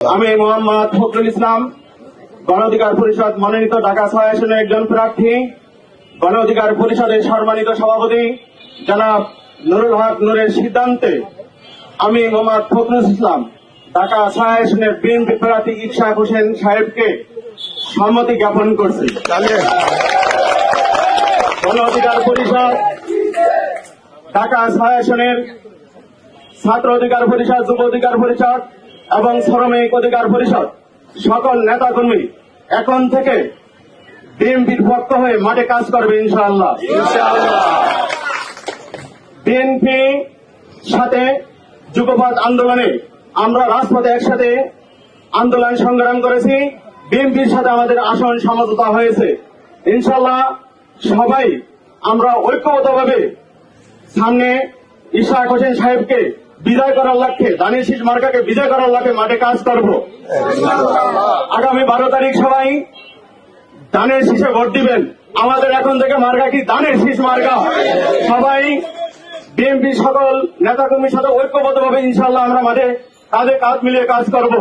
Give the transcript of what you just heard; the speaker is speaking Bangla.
আমি মোহাম্মদ ফখরুল ইসলাম, গণ অধিকার পরিষদ মনোনীত ঢাকা ৬ আসনের একজন প্রার্থী। গণ অধিকার পরিষদের সম্মানিত সভাপতি জনাব নুরুল হক নূরের সিদ্ধান্তে আমি মোহাম্মদ ফখরুল ইসলাম ঢাকা ৬ আসনের বিএনপি প্রার্থী ইশাক হোসেন সাহেবকে সম্মতি জ্ঞাপন করছি। গণ অধিকার পরিষদ ঢাকা ৬ আসনের ছাত্র অধিকার পরিষদ, যুব অধিকার পরিষদ এবং শ্রমিক অধিকার পরিষদ সকল নেতাকর্মী এখন থেকে বিএনপির পক্ষ হয়ে মাঠে কাজ করবে ইনশাআল্লাহ। বিএনপি সাথে যুগপৎ আন্দোলনে আমরা রাজপথে একসাথে আন্দোলন সংগ্রাম করেছি। বিএনপির সাথে আমাদের আসন সমঝোতা হয়েছে। ইনশাআল্লাহ সবাই আমরা ঐক্যবদ্ধভাবে সামনে ইশাক হোসেন সাহেবকে বিজয় করার লক্ষ্যে, ধানের শীষ মার্কাকে বিজয় করার লক্ষ্যে মাঠে কাজ করব। আগামী 12 তারিখ সবাই ধানের শীষে ভোট দিবেন। আমাদের এখন থেকে মার্কা কি ধানের শীষ মার্কা। সবাই বিএনপি সকল নেতাকর্মীর সাথে ঐক্যবদ্ধভাবে ইনশাআল্লাহ আমরা মাঠে কাঁধে কাঁধ মিলিয়ে কাজ করব।